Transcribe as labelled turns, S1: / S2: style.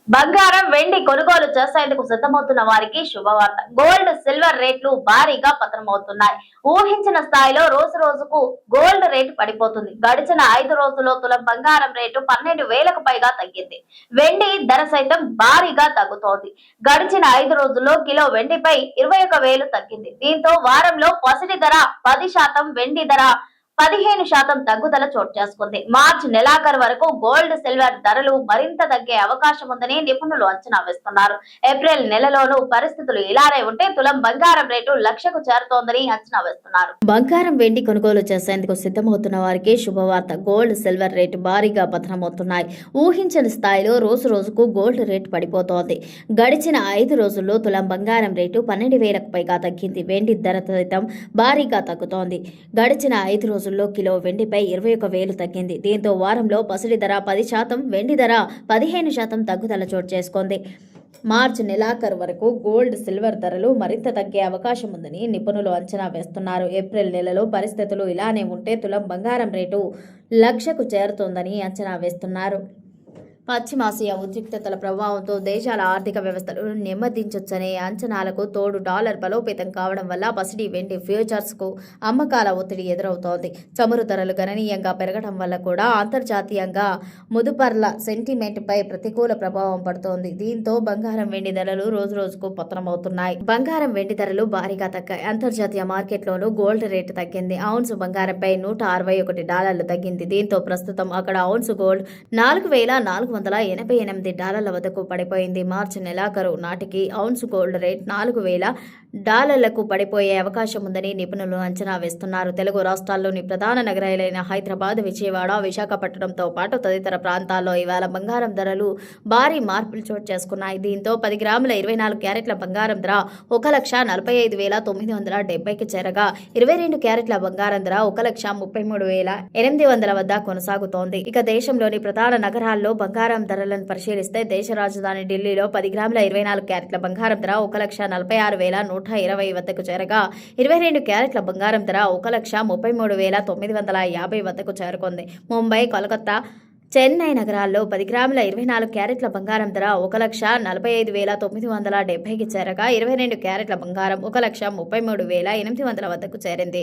S1: బంగారం వెండి కొనుగోలు చేసేందుకు సిద్ధమవుతున్న వారికి శుభవార్త. గోల్డ్ సిల్వర్ రేట్లు భారీగా పతనమవుతున్నాయి. ఊహించిన స్థాయిలో రోజు రోజుకు గోల్డ్ రేటు పడిపోతుంది. గడిచిన 5 రోజుల్లో తులం బంగారం రేటు 12,000కు పైగా తగ్గింది. వెండి ధర సైతం భారీగా తగ్గుతోంది. గడిచిన 5 రోజుల్లో కిలో వెండిపై 21,000 తగ్గింది. దీంతో వారంలో పసిడి ధర 10%, వెండి ధర 15% తగ్గుదల చోటు చేసుకుంది. మార్చి నెలాఖరు వరకు గోల్డ్ సిల్వర్ ధరలు మరింత తగ్గే అవకాశం ఉందని నిపుణులు అంచనా వేస్తున్నారు. ఏప్రిల్ నెలలోనూ పరిస్థితులు ఇలానే ఉంటే తులం బంగారం రేటు 1,00,000కు చేరుతోందని అంచనా వేస్తున్నారు. బంగారం వెండి కొనుగోలు చేసేందుకు సిద్ధమవుతున్న వారికి శుభవార్త. గోల్డ్ సిల్వర్ రేటు భారీగా పతనమవుతున్నాయి. ఊహించని స్థాయిలో రోజు రోజుకు గోల్డ్ రేటు పడిపోతోంది. గడిచిన 5 రోజుల్లో తులం బంగారం రేటు 12,000కు పైగా తగ్గింది. వెండి ధర సైతం భారీగా తగ్గుతోంది. గడిచిన 5 రోజుల్లో కిలో వెండిపై 21,000 తగ్గింది. దీంతో వారంలో పసిడి ధర 10%, వెండి ధర 15% తగ్గుదల చోటు చేసుకుంది. మార్చి నెలాఖరు వరకు గోల్డ్ సిల్వర్ ధరలు మరింత తగ్గే అవకాశం ఉందని నిపుణులు అంచనా వేస్తున్నారు. ఏప్రిల్ నెలలో పరిస్థితులు ఇలానే ఉంటే తులం బంగారం రేటు 1,00,000కు చేరుతోందని అంచనా వేస్తున్నారు. పశ్చిమాసియా ఉద్రిక్తతల ప్రభావంతో దేశాల ఆర్థిక వ్యవస్థలు నెమ్మదించొచ్చనే అంచనాలకు తోడు డాలర్ బలోపేతం కావడం వల్ల పసిడి వెండి ఫ్యూచర్స్కు అమ్మకాల ఒత్తిడి ఎదురవుతోంది. చమురు ధరలు గణనీయంగా పెరగడం వల్ల కూడా అంతర్జాతీయంగా ముదుపర్ల సెంటిమెంట్పై ప్రతికూల ప్రభావం పడుతోంది. దీంతో బంగారం వెండి ధరలు రోజురోజుకు పతనమవుతున్నాయి. బంగారం వెండి ధరలు భారీగా తగ్గాయి. అంతర్జాతీయ మార్కెట్లోనూ గోల్డ్ రేటు తగ్గింది. ఔన్స్ బంగారంపై $161 తగ్గింది. దీంతో ప్రస్తుతం అక్కడ ఔన్స్ గోల్డ్ $4,488 వద్దకు పడిపోయింది. మార్చి నెలాఖరు నాటికి ఔన్స్ గోల్డ్ రేట్ $4,000లకు పడిపోయే అవకాశం ఉందని నిపుణులు అంచనా వేస్తున్నారు. తెలుగు రాష్ట్రాల్లోని ప్రధాన నగరాలైన హైదరాబాద్, విజయవాడ, విశాఖపట్నంతో పాటు తదితర ప్రాంతాల్లో ఇవాళ బంగారం ధరలు భారీ మార్పులు చోటు చేసుకున్నాయి. దీంతో 10 గ్రాముల 24 క్యారెట్ల బంగారం ధర 1,45,970కి చేరగా 22 క్యారెట్ల బంగారం ధర 1,33,800 వద్ద కొనసాగుతోంది. ఇక దేశంలోని ప్రధాన నగరాల్లో బంగారం ధరలను పరిశీలిస్తే దేశ రాజధాని ఢిల్లీలో 10 గ్రాముల 24 క్యారెట్ల బంగారం ధర 1,46,120 వద్దకు చేరగా 22 క్యారెట్ల బంగారం ధర 1,33,950 వద్దకు చేరుకుంది. ముంబై, కోల్కతా, చెన్నై నగరాల్లో 10 గ్రాముల 24 క్యారెట్ల బంగారం ధర 1,45,970కి చేరగా 22 క్యారెట్ల బంగారం 1,33,800 వద్దకు చేరింది.